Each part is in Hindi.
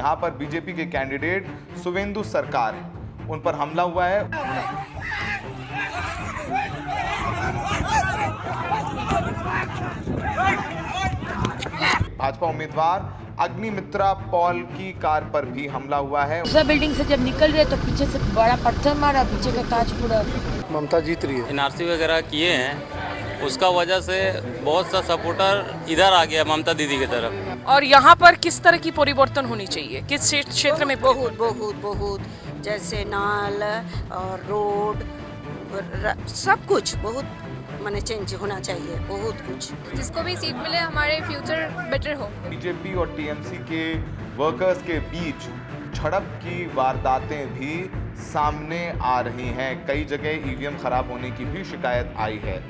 यहाँ पर बीजेपी के कैंडिडेट शुवेंदु सरकार हैं, उन पर हमला हुआ है। भाजपा उम्मीदवार अग्निमित्रा पॉल की कार पर भी हमला हुआ है। दूसरा बिल्डिंग से जब निकल रहे तो पीछे से बड़ा पत्थर मारा, पीछे का कांच पूरा। ममता जीत रही है। एनआरसी वगैरह किए हैं, उसका वजह से बहुत सा सपोर्टर इधर आ गया ममता दीदी की तरफ। और यहाँ पर किस तरह की परिवर्तन होनी चाहिए, किस क्षेत्र में? बहुत बहुत बहुत, जैसे नाल और रोड सब कुछ बहुत माने चेंज होना चाहिए, बहुत कुछ। जिसको भी सीट मिले हमारे फ्यूचर बेटर हो। बीजेपी और टीएमसी के वर्कर्स के बीच झड़प की वारदातें भी सामने आ रही हैं। कई जगह ईवीएम खराब होने की भी शिकायत आई है।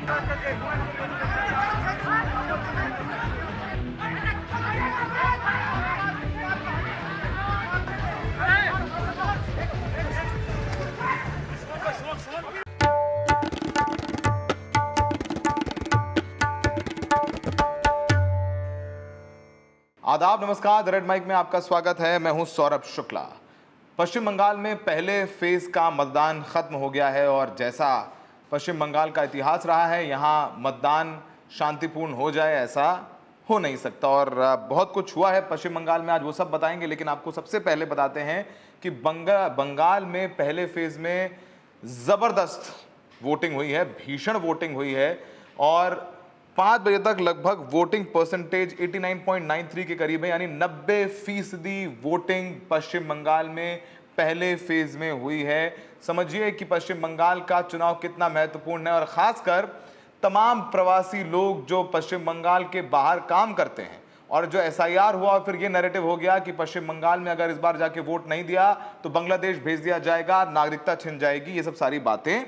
आदाब, नमस्कार। द रेड माइक में आपका स्वागत है। मैं हूं सौरभ शुक्ला। पश्चिम बंगाल में पहले फेज का मतदान खत्म हो गया है और जैसा पश्चिम बंगाल का इतिहास रहा है, यहां मतदान शांतिपूर्ण हो जाए ऐसा हो नहीं सकता और बहुत कुछ हुआ है पश्चिम बंगाल में। आज वो सब बताएंगे, लेकिन आपको सबसे पहले बताते हैं कि बंगाल में पहले फेज में ज़बरदस्त वोटिंग हुई है, भीषण वोटिंग हुई है और 5 बजे तक लगभग वोटिंग परसेंटेज 89.93 के करीब है, यानी 90% वोटिंग पश्चिम बंगाल में पहले फेज में हुई है। समझिए कि पश्चिम बंगाल का चुनाव कितना महत्वपूर्ण है और खासकर तमाम प्रवासी लोग जो पश्चिम बंगाल के बाहर काम करते हैं और जो एसआईआर हुआ और फिर ये नैरेटिव हो गया कि पश्चिम बंगाल में अगर इस बार जाके वोट नहीं दिया तो बांग्लादेश भेज दिया जाएगा, नागरिकता छिन जाएगी, ये सब सारी बातें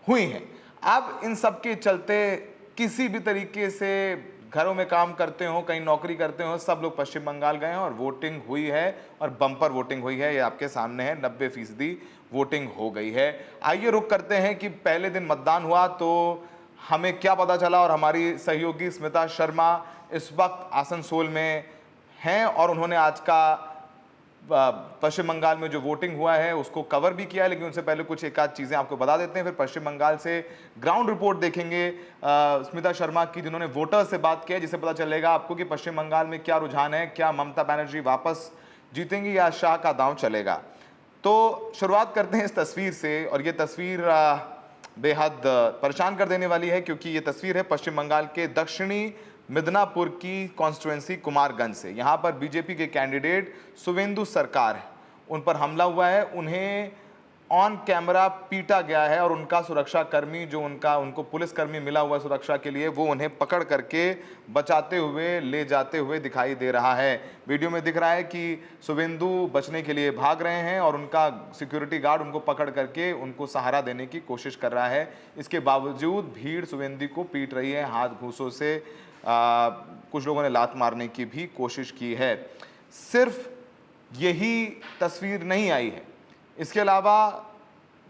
हुई हैं। अब इन सब के चलते किसी भी तरीके से घरों में काम करते हो, कहीं नौकरी करते हो, सब लोग पश्चिम बंगाल गए हैं और वोटिंग हुई है और बम्पर वोटिंग हुई है। ये आपके सामने है, 90% वोटिंग हो गई है। आइए रुक करते हैं कि पहले दिन मतदान हुआ तो हमें क्या पता चला और हमारी सहयोगी स्मिता शर्मा इस वक्त आसनसोल में हैं और उन्होंने आज का पश्चिम बंगाल में जो वोटिंग हुआ है उसको कवर भी किया है। लेकिन उससे पहले कुछ एक आध चीज़ें आपको बता देते हैं, फिर पश्चिम बंगाल से ग्राउंड रिपोर्ट देखेंगे स्मिता शर्मा की, जिन्होंने वोटर्स से बात किया, जिससे पता चलेगा आपको कि पश्चिम बंगाल में क्या रुझान है, क्या ममता बनर्जी वापस जीतेंगी या शाह का दांव चलेगा। तो शुरुआत करते हैं इस तस्वीर से और ये तस्वीर बेहद परेशान कर देने वाली है क्योंकि ये तस्वीर है पश्चिम बंगाल के दक्षिणी मिदनापुर की कॉन्स्टिट्यूएंसी कुमारगंज से। यहाँ पर बीजेपी के कैंडिडेट शुवेंदु सरकार हैं, उन पर हमला हुआ है, उन्हें ऑन कैमरा पीटा गया है और उनका सुरक्षाकर्मी जो उनको पुलिसकर्मी मिला हुआ सुरक्षा के लिए, वो उन्हें पकड़ करके बचाते हुए ले जाते हुए दिखाई दे रहा है। वीडियो में दिख रहा है कि शुवेंदु बचने के लिए भाग रहे हैं और उनका सिक्योरिटी गार्ड उनको पकड़ करके उनको सहारा देने की कोशिश कर रहा है। इसके बावजूद भीड़ शुवेंदु को पीट रही है, हाथ घूंसों से कुछ लोगों ने लात मारने की भी कोशिश की है। सिर्फ यही तस्वीर नहीं आई है, इसके अलावा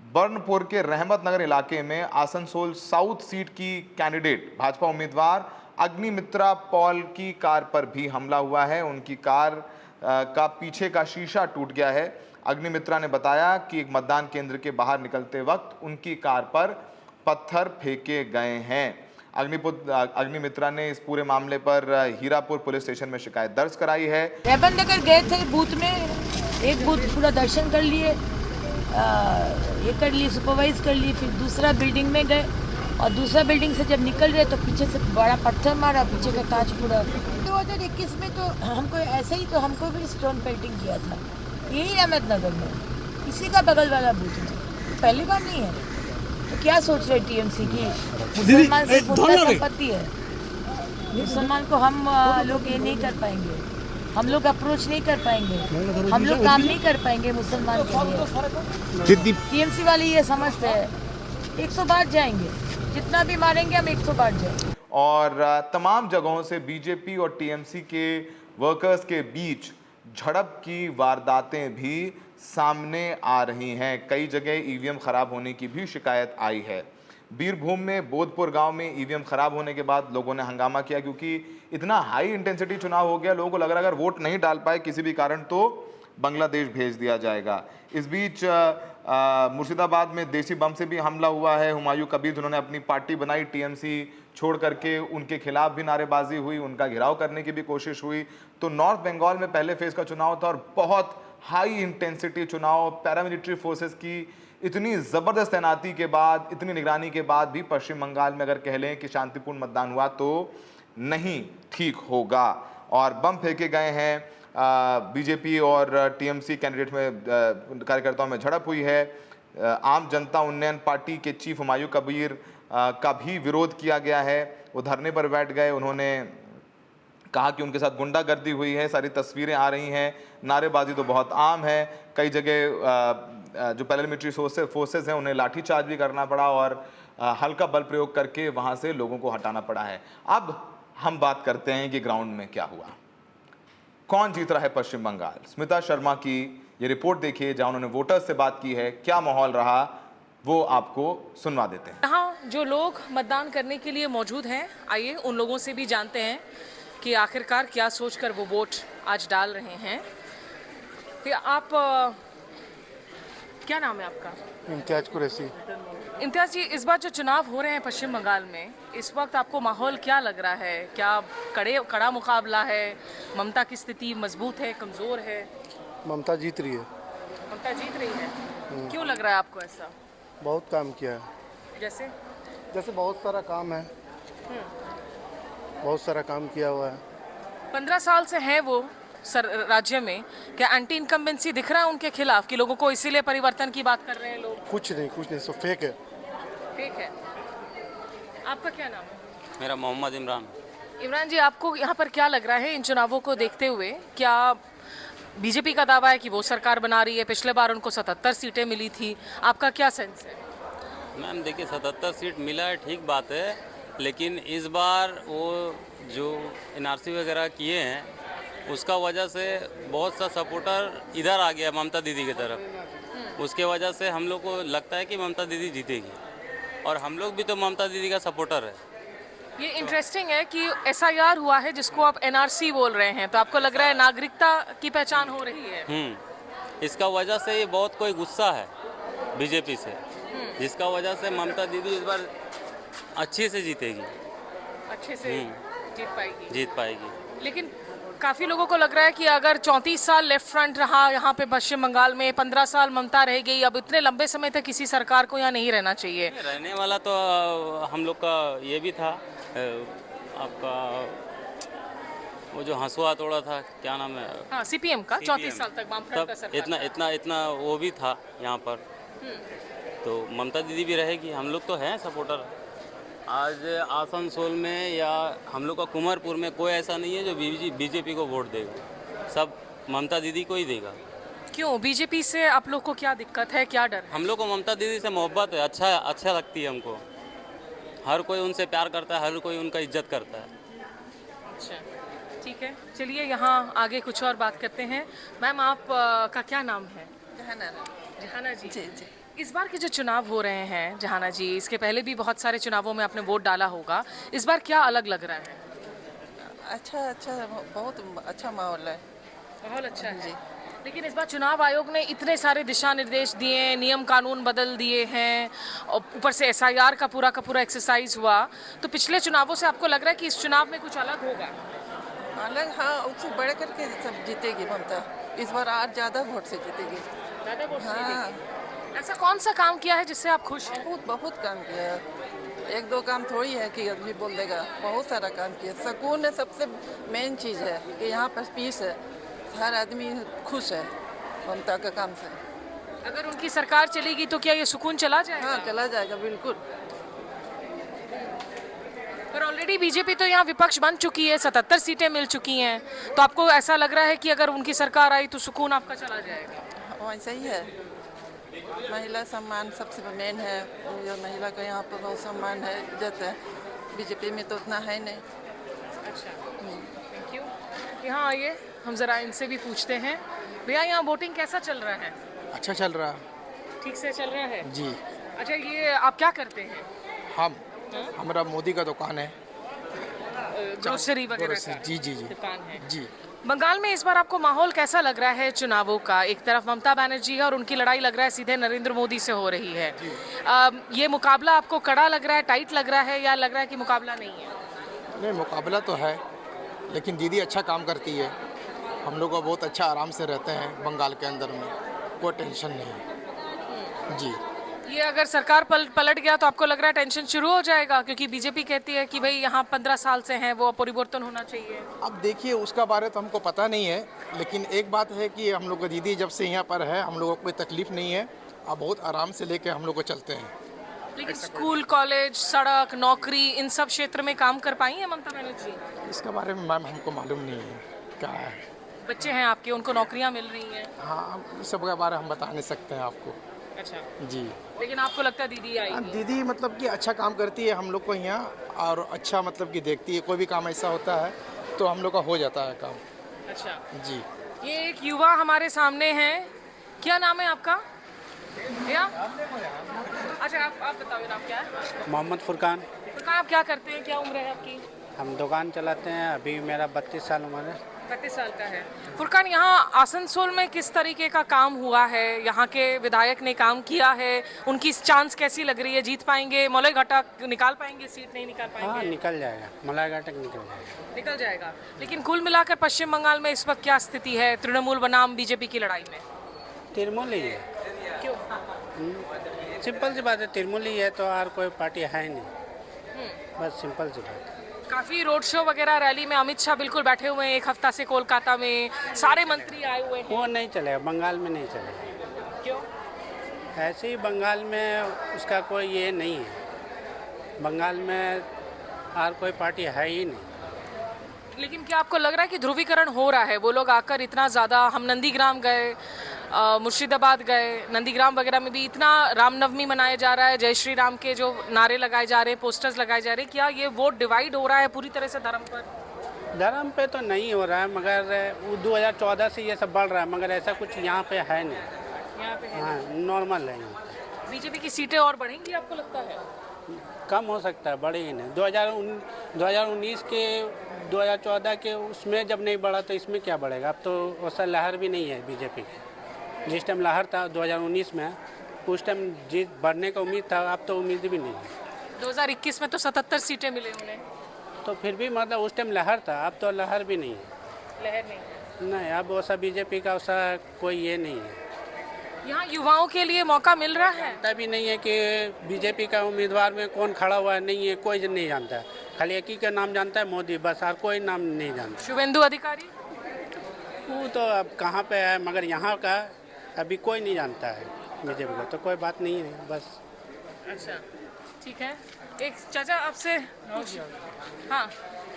बर्नपुर के रहमत नगर इलाके में आसनसोल साउथ सीट की कैंडिडेट भाजपा उम्मीदवार अग्निमित्रा पॉल की कार पर भी हमला हुआ है। उनकी कार का पीछे का शीशा टूट गया है। अग्निमित्रा ने बताया कि एक मतदान केंद्र के बाहर निकलते वक्त उनकी कार पर पत्थर फेंके गए हैं। अग्निमित्रा ने इस पूरे मामले पर हीरापुर पुलिस स्टेशन में शिकायत दर्ज कराई है। रहमत नगर गए थे बूथ में, एक बूथ पूरा दर्शन कर लिए, ये कर लिए, सुपरवाइज कर लिए, फिर दूसरा बिल्डिंग में गए और दूसरा बिल्डिंग से जब निकल रहे तो पीछे से बड़ा पत्थर मारा, पीछे का कांच पूरा। 2021 में तो हमको ऐसे ही, तो हमको भी स्टोन पेल्टिंग किया था यही रहमत नगर में, इसी का बगल वाला बूथ में। पहली बार नहीं है तो क्या सोच रहे टीएमसी की मुसलमान से संपत्ति है, मुसलमान को हम लोग ये नहीं कर पाएंगे, हम लोग अप्रोच नहीं कर पाएंगे, हम लोग काम नहीं कर पाएंगे मुसलमान के लिए। टीएमसी वाले ये समझते हैं 100 बार जाएंगे, जितना भी मारेंगे हम 100 बार जाएंगे। और तमाम जगहों से बीजेपी और टीएमसी के वर्कर्स के बीच झड़प की वारदातें भी सामने आ रही हैं। कई जगह ईवीएम खराब होने की भी शिकायत आई है। बीरभूम में बोधपुर गांव में ईवीएम खराब होने के बाद लोगों ने हंगामा किया क्योंकि इतना हाई इंटेंसिटी चुनाव हो गया, लोगों को लग रहा अगर वोट नहीं डाल पाए किसी भी कारण तो बांग्लादेश भेज दिया जाएगा। इस बीच मुर्शिदाबाद में देसी बम से भी हमला हुआ है। हुमायूं कबीर जिन्होंने अपनी पार्टी बनाई, टीएमसी छोड़ करके उनके खिलाफ भी नारेबाजी हुई, उनका घेराव करने की भी कोशिश हुई। तो नॉर्थ बंगाल में पहले फेज का चुनाव था और बहुत हाई इंटेंसिटी चुनाव, पैरामिलिट्री फोर्सेस की इतनी ज़बरदस्त तैनाती के बाद, इतनी निगरानी के बाद भी पश्चिम बंगाल में अगर कह लें कि शांतिपूर्ण मतदान हुआ तो नहीं ठीक होगा। और बम फेंके गए हैं, बीजेपी और टीएमसी कैंडिडेट में कार्यकर्ताओं में झड़प हुई है। आम जनता उन्नयन पार्टी के चीफ हुमायूं कबीर का भी विरोध किया गया है। वो धरने पर बैठ गए, उन्होंने कहा कि उनके साथ गुंडागर्दी हुई है। सारी तस्वीरें आ रही हैं, नारेबाजी तो बहुत आम है। कई जगह जो पैरामिलिट्री फोर्सेस हैं उन्हें लाठीचार्ज भी करना पड़ा और हल्का बल प्रयोग करके वहाँ से लोगों को हटाना पड़ा है। अब हम बात करते हैं कि ग्राउंड में क्या हुआ, कौन जीत रहा है पश्चिम बंगाल। स्मिता शर्मा की ये रिपोर्ट देखिए जहां उन्होंने वोटर्स से बात की है, क्या माहौल रहा वो आपको सुनवा देते हैं। यहाँ जो लोग मतदान करने के लिए मौजूद हैं, आइए उन लोगों से भी जानते हैं कि आखिरकार क्या सोचकर वो वोट आज डाल रहे हैं। कि आप क्या नाम है आपका? इम्तियाज कुरैशी। इम्तियाज जी, इस बार जो चुनाव हो रहे हैं पश्चिम बंगाल में, इस वक्त आपको माहौल क्या लग रहा है? क्या कड़ा मुकाबला है? ममता की स्थिति मजबूत है, कमज़ोर है? ममता जीत रही है। ममता जीत रही है। क्यों लग रहा है आपको ऐसा? बहुत काम किया है। जैसे बहुत सारा काम है, बहुत सारा काम किया हुआ है। 15 साल से है वो राज्य में, क्या एंटी इनकम्बेंसी दिख रहा है उनके खिलाफ कि लोगों को इसीलिए परिवर्तन की बात कर रहे हैं लोग? कुछ नहीं, सब फेक है। फेक है। आपका क्या नाम है? मेरा मोहम्मद इमरान। इमरान जी, आपको यहाँ पर क्या लग रहा है इन चुनावों को देखते हुए? क्या बीजेपी का दावा है कि वो सरकार बना रही है, पिछले बार उनको 77 सीटें मिली थी, आपका क्या सेंस है? मैम देखिए, 77 सीट मिला है, ठीक बात है, लेकिन इस बार वो जो एनआरसी वगैरह किए हैं उसका वजह से बहुत सा सपोर्टर इधर आ गया ममता दीदी की तरफ। उसके वजह से हम लोग को लगता है कि ममता दीदी जीतेगी और हम लोग भी तो ममता दीदी का सपोर्टर है। ये इंटरेस्टिंग है कि SIR हुआ है जिसको आप NRC बोल रहे हैं, तो आपको लग रहा है नागरिकता की पहचान हो रही है? इसका वजह से ये बहुत कोई गुस्सा है बीजेपी से, जिसका वजह से ममता दीदी इस बार अच्छे से जीतेगी, अच्छे से जीत पाएगी। लेकिन काफ़ी लोगों को लग रहा है कि अगर 34 साल लेफ्ट फ्रंट रहा यहाँ पे पश्चिम बंगाल में, 15 साल ममता रह गई, अब इतने लंबे समय तक किसी सरकार को यहाँ नहीं रहना चाहिए। रहने वाला तो हम लोग का ये भी था, आपका वो जो हंसुआ तोड़ा था, क्या नाम है? हाँ, CPM का 34 साल तक वामफ्रंट का सरकार इतना वो भी था यहाँ पर। तो ममता दीदी भी रहेगी, हम लोग तो हैं सपोर्टर। आज आसनसोल में या हम लोग का कुमारपुर में कोई ऐसा नहीं है जो बीजेपी को वोट देगा, सब ममता दीदी को ही देगा। क्यों? बीजेपी से आप लोग को क्या दिक्कत है, क्या डर है? हम लोग को ममता दीदी से मोहब्बत है, अच्छा लगती है हमको। हर कोई उनसे प्यार करता है, हर कोई उनका इज्जत करता है। अच्छा, ठीक है, चलिए यहाँ आगे कुछ और बात करते हैं। मैम, आप का क्या नाम है? जहाना जी। जी। इस बार के जो चुनाव हो रहे हैं जहाना जी, इसके पहले भी बहुत सारे चुनावों में आपने वोट डाला होगा, इस बार क्या अलग लग रहा है? अच्छा, बहुत अच्छा माहौल है। माहौल अच्छा है जी। लेकिन इस बार चुनाव आयोग ने इतने सारे दिशा निर्देश दिए, नियम कानून बदल दिए हैं और ऊपर से SIR का पूरा एक्सरसाइज हुआ, तो पिछले चुनावों से आपको लग रहा है कि इस चुनाव में कुछ अलग होगा? अलग, हाँ, उससे बढ़ करके सब जीतेगी ममता। इस बार आज ज़्यादा वोट से जीतेगी। ज़्यादा वोट से हाँ। जीतेगी। ऐसा कौन सा काम किया है जिससे आप खुश हैं? बहुत काम किया है। 1-2 काम थोड़ी है कि आदमी बोल देगा, बहुत सारा काम किया। सुकून है सबसे मेन चीज़ है कि यहाँ पर पीस है, हर आदमी खुश है ममता के काम से। अगर उनकी सरकार चलेगी तो क्या ये सुकून चला जाएगा? हाँ, चला जाएगा बिल्कुल। पर ऑलरेडी बीजेपी तो यहाँ विपक्ष बन चुकी है, 77 सीटें मिल चुकी हैं, तो आपको ऐसा लग रहा है कि अगर उनकी सरकार आई तो सुकून आपका चला जाएगा? वैसा ही है। महिला सम्मान सबसे मेन है, जो महिला का यहाँ पर बहुत सम्मान है, इज्जत है। बीजेपी में तो उतना है नहीं। अच्छा, थैंक यू। यहाँ आइए, हम ज़रा इनसे भी पूछते हैं। भैया, यहाँ वोटिंग कैसा चल रहा है? अच्छा चल रहा है। ठीक से चल रहा है जी। अच्छा, ये आप क्या करते हैं? हमारा मोदी का दुकान है, ग्रोसरी वगैरह का जी दुकान है जी। बंगाल में इस बार आपको माहौल कैसा लग रहा है चुनावों का? एक तरफ ममता बनर्जी है और उनकी लड़ाई लग रहा है सीधे नरेंद्र मोदी से हो रही है। ये मुकाबला आपको कड़ा लग रहा है, टाइट लग रहा है, या लग रहा है कि मुकाबला नहीं है? नहीं, मुकाबला तो है, लेकिन दीदी अच्छा काम करती है। हम लोग बहुत अच्छा आराम से रहते हैं बंगाल के अंदर में, कोई टेंशन नहीं जी। ये अगर सरकार पलट गया तो आपको लग रहा है टेंशन शुरू हो जाएगा, क्योंकि बीजेपी कहती है कि भाई यहाँ 15 साल से हैं, वो परिवर्तन होना चाहिए। अब देखिए, उसका बारे तो हमको पता नहीं है, लेकिन एक बात है कि हम लोग को दीदी जब से यहाँ पर है, हम लोगों को कोई तकलीफ नहीं है। अब बहुत आराम से लेके हम लोग को चलते हैं। लेकिन स्कूल, कॉलेज, सड़क, नौकरी, इन सब क्षेत्र में काम कर पाई है ममता बनर्जी? इसके बारे में मैम हमको मालूम नहीं है क्या है। बच्चे हैं आपके, उनको नौकरियां मिल रही हैं? हाँ, इस सब के बारे में हम बता नहीं सकते हैं आपको। अच्छा जी, लेकिन आपको लगता है दीदी आएगी? दीदी मतलब कि अच्छा काम करती है हम लोग को यहाँ, और अच्छा मतलब कि देखती है। कोई भी काम ऐसा होता है तो हम लोग का हो जाता है काम। अच्छा जी, ये एक युवा हमारे सामने हैं, क्या नाम है आपका? या अच्छा, आप बताओ नाम क्या है? मोहम्मद फुरकान। फुरकान, आप क्या करते हैं, क्या उम्र है आपकी? हम दुकान चलाते हैं। अभी मेरा 32 साल उम्र है। 32 साल का है। फुरकान, यहाँ आसनसोल में किस तरीके का काम हुआ है? यहाँ के विधायक ने काम किया है, उनकी चांस कैसी लग रही है? जीत पाएंगे? मलय घटक निकाल पाएंगे सीट, नहीं निकाल हाँ, पाएंगे? निकल जाएगा, मलय घटक निकल जाएगा। निकल जाएगा। लेकिन कुल मिलाकर पश्चिम बंगाल में इस वक्त क्या स्थिति है तृणमूल बनाम बीजेपी की लड़ाई में? तृणमूल ही है। क्यों? सिंपल सी बात है, तृणमूल ही है तो और कोई पार्टी है ही नहीं। बस सिंपल सी बात है। काफी रोड शो वगैरह, रैली में अमित शाह बिल्कुल बैठे हुए हैं, एक हफ्ता से कोलकाता में सारे मंत्री आए हुए हैं। वो नहीं चलेगा, बंगाल में नहीं चलेगा। क्यों? ऐसे ही बंगाल में उसका कोई ये नहीं है। बंगाल में और कोई पार्टी है ही नहीं। लेकिन क्या आपको लग रहा है कि ध्रुवीकरण हो रहा है? वो लोग आकर इतना ज़्यादा, हम नंदीग्राम गए, मुर्शिदाबाद गए, नंदीग्राम वगैरह में भी इतना रामनवमी मनाया जा रहा है, जय श्री राम के जो नारे लगाए जा रहे हैं, पोस्टर्स लगाए जा रहे हैं, क्या ये वोट डिवाइड हो रहा है पूरी तरह से धर्म पर? धर्म पे तो नहीं हो रहा है, मगर 2014 से ये सब बढ़ रहा है, मगर ऐसा कुछ यहाँ पे है नहीं। यहाँ पे है? हाँ, नॉर्मल है यहाँ पे। बीजेपी की सीटें और बढ़ेंगी आपको लगता है? कम हो सकता है, बढ़ेगी नहीं। 2019 के 2014 के उसमें जब नहीं बढ़ा तो इसमें क्या बढ़ेगा? अब तो वैसा लहर भी नहीं है बीजेपी की। जिस टाइम लहर था 2019 में, उस टाइम जीत बढ़ने का उम्मीद था, अब तो उम्मीद भी नहीं है। 2021 में तो 77 सीटें मिले उन्हें। तो फिर भी मतलब उस टाइम लहर था, अब तो लहर भी नहीं है। लहर नहीं। नहीं, अब वैसा बीजेपी का वैसा कोई ये नहीं है। यहाँ युवाओं के लिए मौका मिल रहा है? पता भी नहीं है कि बीजेपी का उम्मीदवार में कौन खड़ा हुआ है, नहीं है, कोई नहीं जानता है। खाली एक ही का नाम जानता है, मोदी, बस, और कोई नाम नहीं जानता। शुभेंदु अधिकारी? वो तो अब कहाँ पे है, मगर यहाँ का अभी कोई नहीं जानता है बीजेपी को, तो कोई बात नहीं है, बस। अच्छा, ठीक है। एक चाचा आपसे हाँ,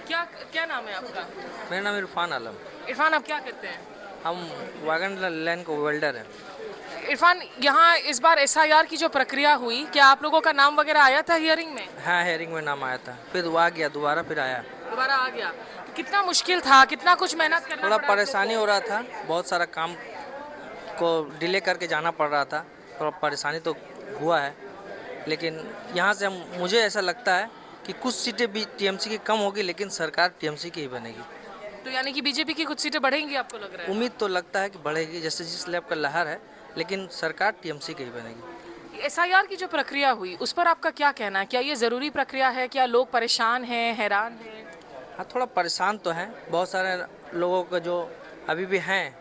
क्या क्या नाम है आपका? मेरा नाम इरफान आलम। इरफान, आप क्या करते हैं? हम वैगन लाइन को वेल्डर हैं। इरफान, यहाँ इस बार SIR की जो प्रक्रिया हुई, क्या आप लोगों का नाम वगैरह आया था हियरिंग में? हाँ, हेयरिंग में नाम आया था, फिर वो आ गया, दोबारा फिर आया। दोबारा आ गया। तो कितना मुश्किल था, कितना कुछ मेहनत करना थोड़ा पड़ा? परेशानी हो रहा था, बहुत सारा काम को डिले करके जाना पड़ रहा था, थोड़ा परेशानी तो हुआ है। लेकिन यहाँ से मुझे ऐसा लगता है कि कुछ सीटें भी TMC की कम होगी, लेकिन सरकार TMC की ही बनेगी। तो यानी कि बीजेपी की कुछ सीटें बढ़ेंगी आपको लग रहा है? उम्मीद तो लगता है कि बढ़ेगी, जैसे जिस लेवल का लहर है, लेकिन सरकार TMC की ही बनेगी। SIR की जो प्रक्रिया हुई, उस पर आपका क्या कहना है? क्या ये ज़रूरी प्रक्रिया है? क्या लोग परेशान हैं, हैरान हैं? हाँ, थोड़ा परेशान तो हैं। बहुत सारे लोगों का जो अभी भी हैं,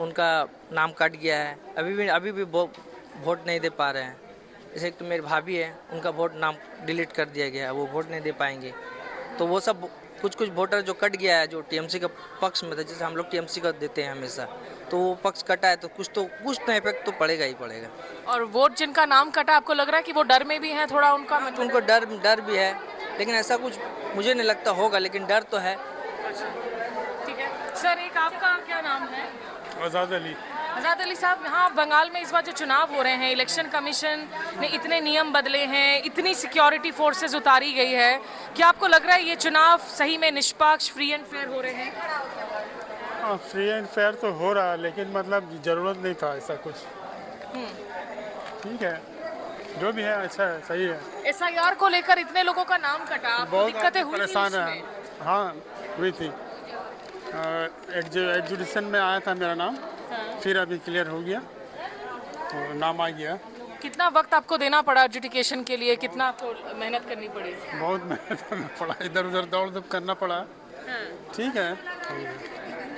उनका नाम कट गया है, अभी भी वोट नहीं दे पा रहे हैं। जैसे तो मेरी भाभी है, उनका वोट नाम डिलीट कर दिया गया है, वो वोट नहीं दे पाएंगे। तो वो सब कुछ वोटर जो कट गया है, जो TMC का पक्ष में था, जैसे हम लोग TMC का देते हैं हमेशा, तो वो पक्ष कटा है, तो कुछ ना इफेक्ट तो पड़ेगा ही पड़ेगा। और वोट जिनका नाम कटा, आपको लग रहा है कि वो डर में भी हैं थोड़ा उनका? तो उनको डर भी है, लेकिन ऐसा कुछ मुझे नहीं लगता होगा, लेकिन डर तो है। ठीक है सर, एक आपका क्या नाम है? आज़ाद अली। आज़ाद अली साहब, यहाँ बंगाल में इस बार जो चुनाव हो रहे हैं, इलेक्शन कमीशन ने इतने नियम बदले हैं, इतनी सिक्योरिटी फोर्सेस उतारी गई है, क्या आपको लग रहा है ये चुनाव सही में निष्पक्ष, फ्री एंड फेयर हो रहे हैं? हाँ, फ्री एंड फेयर तो हो रहा है, लेकिन मतलब ज़रूरत नहीं था ऐसा कुछ। ठीक है, जो भी है अच्छा है, सही है। SIR को लेकर इतने लोगों का नाम कटा, आपको बहुत दिक्कतें हुई थी परेशान है। इसमें? हाँ, हुई थी। एग्जीबिशन में आया था मेरा नाम, फिर अभी क्लियर हो गया तो नाम आ गया। कितना वक्त आपको देना पड़ा एजुकेशन के लिए, कितना आपको मेहनत करनी पड़ी? बहुत मेहनत करना पड़ा, इधर उधर दौड़ धूप करना पड़ा। ठीक है।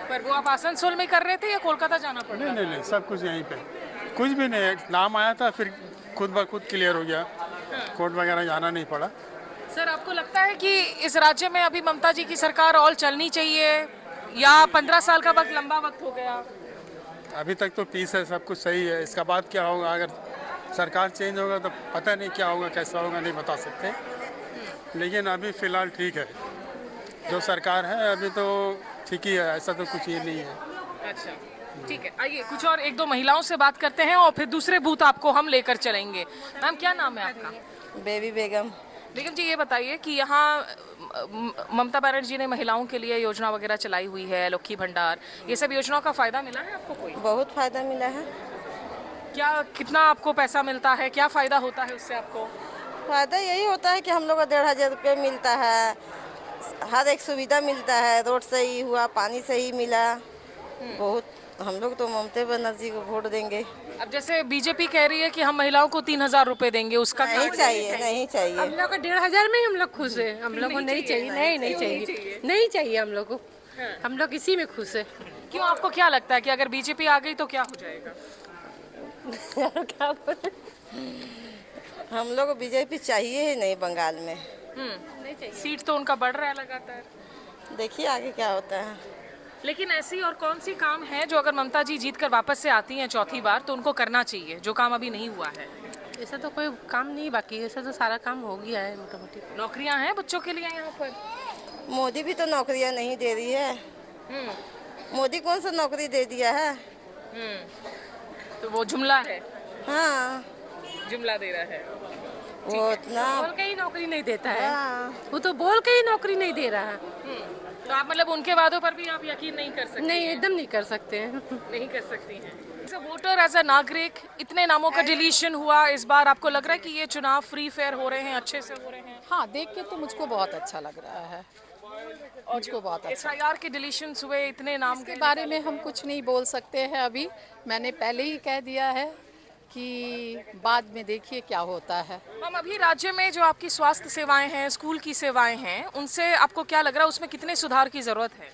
पर वो आप आसनसोल में कर रहे थे या कोलकाता जाना पड़ा? नहीं, सब कुछ यहीं पे, कुछ भी नहीं, नाम आया था फिर खुद ब खुद क्लियर हो गया, कोर्ट वगैरह जाना नहीं पड़ा। सर, आपको लगता है कि इस राज्य में अभी ममता जी की सरकार और चलनी चाहिए या 15 साल का वक्त लंबा वक्त हो गया? अभी तक तो पीस है, सब कुछ सही है, इसका बाद क्या होगा, अगर सरकार चेंज होगा तो पता नहीं क्या होगा, कैसा होगा नहीं बता सकते, लेकिन अभी फ़िलहाल ठीक है, जो सरकार है अभी तो ठीक ही है, ऐसा तो कुछ ये नहीं है। अच्छा, ठीक है, आइए कुछ और एक दो महिलाओं से बात करते हैं और फिर दूसरे बूथ आपको हम लेकर चलेंगे। मैम, क्या नाम है आपका? बेबी बेगम। बेगम जी, ये बताइए कि यहाँ ममता बनर्जी ने महिलाओं के लिए योजना वगैरह चलाई हुई है, लक्ष्मी भंडार, ये सब योजनाओं का फायदा मिला है आपको? कोई बहुत फ़ायदा मिला है। क्या, कितना आपको पैसा मिलता है, क्या फ़ायदा होता है उससे आपको? फ़ायदा यही होता है कि हम लोग को 1500 रुपये मिलता है, हर एक सुविधा मिलता है, रोड सही हुआ, पानी सही मिला, बहुत। हम लोग तो ममता बनर्जी को वोट देंगे। अब जैसे बीजेपी कह रही है कि हम महिलाओं को 3000 रुपए देंगे, उसका नहीं चाहिए, नहीं चाहिए। हम लोग को 1500 में हम लोग खुश है, हम लोग को नहीं चाहिए, नहीं चाहिए, नहीं चाहिए हम लोग को, हम लोग इसी में खुश है। क्यों, आपको क्या लगता है कि अगर बीजेपी आ गई तो क्या हो जाएगा? क्या बोले? हम लोग को बीजेपी चाहिए ही नहीं बंगाल में। नहीं चाहिए। सीट तो उनका बढ़ रहा है लगातार, देखिए आगे क्या होता है। लेकिन ऐसी और कौन सी काम है जो अगर ममता जी जीत कर वापस से आती हैं चौथी बार तो उनको करना चाहिए, जो काम अभी नहीं हुआ है? ऐसा तो कोई काम नहीं बाकी, ऐसा तो सारा काम हो गया है मोटा मोटी। नौकरियां हैं बच्चों के लिए यहाँ पर? मोदी भी तो नौकरियां नहीं दे रही है। मोदी कौन सा नौकरी दे दिया है? तो वो जुमला है। हाँ, जुमला दे रहा है वो इतना बोल के ही नौकरी नहीं देता है, हाँ। वो तो बोल के ही नौकरी नहीं दे रहा है। तो आप मतलब उनके वादों पर भी आप यकीन नहीं कर सकते? नहीं, एकदम नहीं कर सकते हैं। नहीं कर सकती हैं। As a voter, as a नागरिक, इतने नामों का डिलीशन हुआ इस बार, आपको लग रहा है कि ये चुनाव फ्री फेयर हो रहे हैं, अच्छे से हो रहे हैं? हाँ, देख के तो मुझको बहुत अच्छा लग रहा है, मुझको बहुत अच्छा। SIR के डिलीशन हुए, इतने नाम के बारे में हम कुछ नहीं बोल सकते हैं अभी, मैंने पहले ही कह दिया है कि बाद में देखिए क्या होता है। हम अभी राज्य में जो आपकी स्वास्थ्य सेवाएं हैं, स्कूल की सेवाएं हैं, उनसे आपको क्या लग रहा है, उसमें कितने सुधार की ज़रूरत है?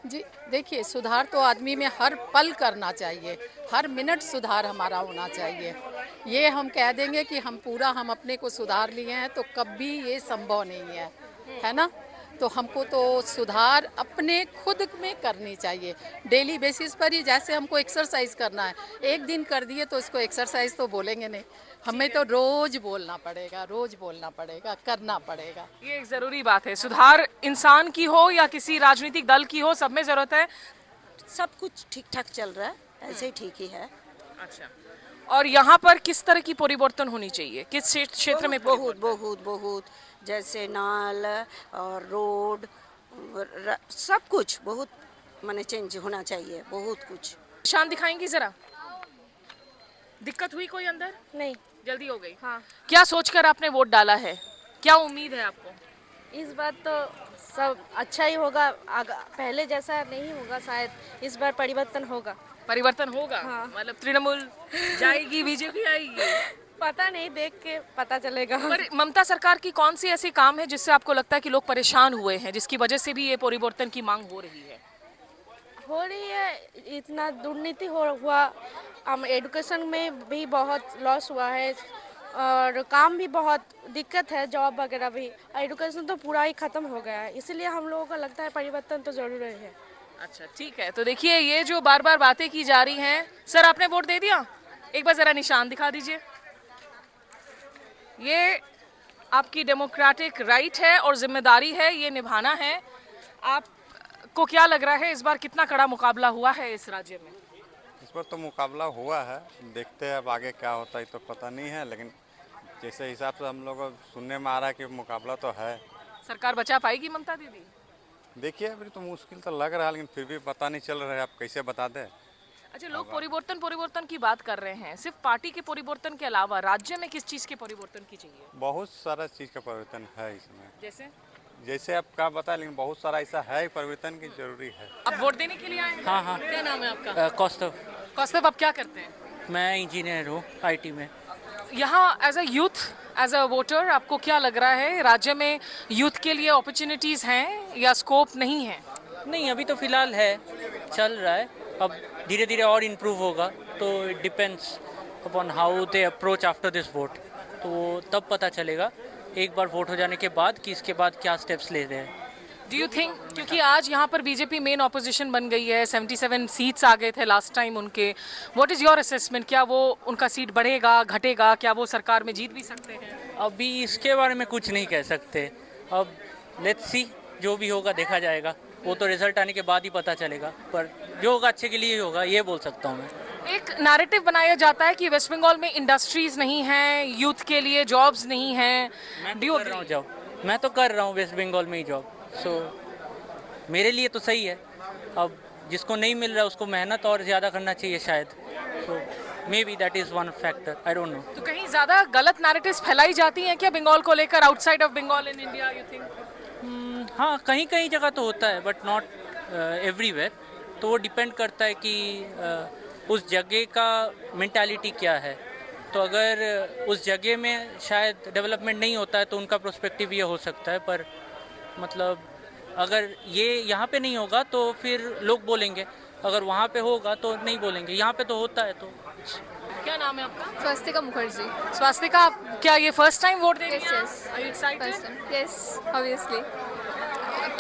जी देखिए, सुधार तो आदमी में हर पल करना चाहिए, हर मिनट सुधार हमारा होना चाहिए। ये हम कह देंगे कि हम अपने को सुधार लिए हैं तो कभी ये संभव नहीं है ना? तो हमको तो सुधार अपने खुद में करनी चाहिए, डेली बेसिस पर ही। जैसे हमको एक्सरसाइज करना है, एक दिन कर दिए तो इसको एक्सरसाइज तो बोलेंगे नहीं, हमें तो रोज बोलना पड़ेगा, रोज बोलना पड़ेगा, करना पड़ेगा। ये एक ज़रूरी बात है, सुधार इंसान की हो या किसी राजनीतिक दल की हो, सब में ज़रूरत है। सब कुछ ठीक ठाक चल रहा है, ऐसे ही ठीक ही है। अच्छा, और यहाँ पर किस तरह की परिवर्तन होनी चाहिए, किस क्षेत्र में? बहुत बहुत बहुत, जैसे नाल और रोड, सब कुछ बहुत माने चेंज होना चाहिए, बहुत कुछ। निशान दिखाएंगी जरा, दिक्कत हुई कोई अंदर? नहीं, जल्दी हो गई। हाँ। क्या सोचकर आपने वोट डाला है, क्या उम्मीद है आपको? इस बार तो सब अच्छा ही होगा, पहले जैसा नहीं होगा शायद, इस बार परिवर्तन होगा। परिवर्तन होगा? हाँ। मतलब तृणमूल जाएगी, बीजेपी आएगी? पता नहीं, देख के पता चलेगा। पर ममता सरकार की कौन सी ऐसी काम है जिससे आपको लगता है कि लोग परेशान हुए हैं, जिसकी वजह से भी ये परिवर्तन की मांग हो रही है? हो रही है, इतना दुर्नीति हुआ, एजुकेशन में भी बहुत लॉस हुआ है और काम भी बहुत दिक्कत है, जॉब वगैरह भी। एजुकेशन तो पूरा ही ख़त्म हो गया है, इसलिए हम लोगों को लगता है परिवर्तन तो ज़रूर है। अच्छा, ठीक है। तो देखिए, ये जो बार बार बातें की जा रही हैं, सर आपने वोट दे दिया? एक बार ज़रा निशान दिखा दीजिए। ये आपकी डेमोक्रेटिक राइट है और जिम्मेदारी है, ये निभाना है। आपको क्या लग रहा है, इस बार कितना कड़ा मुकाबला हुआ है इस राज्य में? इस पर तो मुकाबला हुआ है, देखते हैं अब आगे क्या होता है तो पता नहीं है, लेकिन जैसे हिसाब से हम लोग को सुनने में आ रहा है कि मुकाबला तो है। सरकार बचा पाएगी ममता दीदी? देखिए, अभी तो मुश्किल तो लग रहा है, लेकिन फिर भी पता नहीं चल रहा है, आप कैसे बता दें। अच्छा, लोग परिवर्तन की बात कर रहे हैं, सिर्फ पार्टी के परिवर्तन के अलावा राज्य में किस चीज़ के परिवर्तन की चाहिए? बहुत सारा चीज़ का परिवर्तन है इसमें। जैसे जैसे आप क्या बताएं, लेकिन बहुत सारा ऐसा है, परिवर्तन की जरूरी है। अब वोट देने के लिए आए हैं? हाँ, हाँ। क्या नाम है आपका? कौस्तव, कौस्तव, आप क्या करते हैं? मैं इंजीनियर हूँ आईटी में। यहाँ as a youth, as a voter, आपको क्या लग रहा है, राज्य में यूथ के लिए अपॉर्चुनिटीज़ हैं या स्कोप नहीं है? नहीं, अभी तो फिलहाल है, चल रहा है। अब धीरे धीरे और इम्प्रूव होगा, तो it depends upon how they approach after this vote. तो तब पता चलेगा एक बार वोट हो जाने के बाद कि इसके बाद क्या स्टेप्स ले रहे हैं। डू यू थिंक, क्योंकि आज यहाँ पर बीजेपी मेन ऑपोजिशन बन गई है, 77 सीट्स आ गए थे लास्ट टाइम उनके, व्हाट इज़ योर असेसमेंट? क्या वो उनका सीट बढ़ेगा, घटेगा? क्या वो सरकार में जीत भी सकते हैं? अभी इसके बारे में कुछ नहीं कह सकते। अब लेट्स सी, जो भी होगा देखा जाएगा, वो तो रिजल्ट आने के बाद ही पता चलेगा। पर जो होगा अच्छे के लिए ही होगा, ये बोल सकता हूँ मैं। एक नैरेटिव बनाया जाता है कि वेस्ट बंगाल में इंडस्ट्रीज नहीं हैं, यूथ के लिए जॉब्स नहीं हैं। मैं तो कर रहा हूँ वेस्ट बंगाल में ही जॉब, सो मेरे लिए तो सही है। अब जिसको नहीं मिल रहा है उसको मेहनत और ज़्यादा करना चाहिए शायद। So maybe that is one factor, I don't know. तो कहीं ज़्यादा गलत नैरेटिव्स फैलाई जाती हैं क्या बंगाल को लेकर, outside of Bengal in India, you think? हाँ, कहीं कहीं जगह तो होता है, बट नॉट एवरीवेयर। तो वो डिपेंड करता है कि उस जगह का मेंटालिटी क्या है। तो अगर उस जगह में शायद डेवलपमेंट नहीं होता है तो उनका प्रोस्पेक्टिव ये हो सकता है। पर मतलब अगर ये यहाँ पे नहीं होगा तो फिर लोग बोलेंगे, अगर वहाँ पे होगा तो नहीं बोलेंगे। यहाँ पे तो होता है। तो क्या नाम है आपका? स्वास्तिका मुखर्जी। स्वास्तिका, आप क्या ये फर्स्ट टाइम वोट दे रही हैं? Yes. Are you excited? Yes, obviously.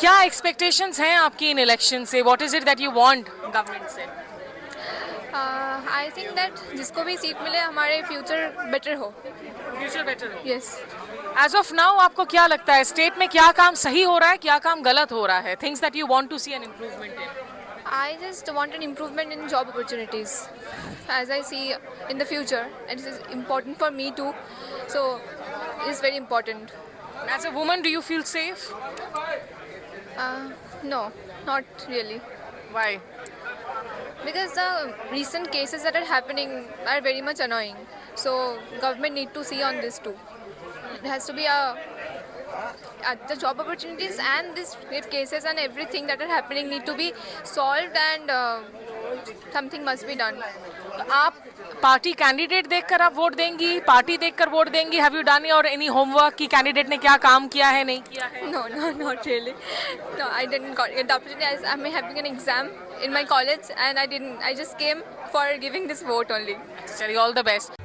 क्या एक्सपेक्टेशंस हैं आपकी इन इलेक्शन से? What is it that you want government से? आई थिंक दैट जिसको भी सीट मिले हमारे फ्यूचर बेटर हो। फ्यूचर बेटर हो? यस। एज ऑफ नाउ आपको क्या लगता है, स्टेट में क्या काम सही हो रहा है, क्या काम गलत हो रहा है? Things that you want to see an improvement in? I just want an improvement in job opportunities as I see in the future, and it is important for me too, so it is very important. As a woman, do you feel safe? No, not really, Why? because the recent cases that are happening are very much annoying, so government need to see on this too. It has to be the job opportunities and these rape cases and everything that are happening need to be solved, and something must be done. तो आप पार्टी कैंडिडेट देखकर आप वोट देंगी, पार्टी देखकर वोट देंगी? Have you done your any homework कि कैंडिडेट ने क्या काम किया है, नहीं किया है? No, not really. No, I didn't get the opportunity as I'm having an exam in my college, and I just came for giving this vote only. चलिए, ऑल द बेस्ट।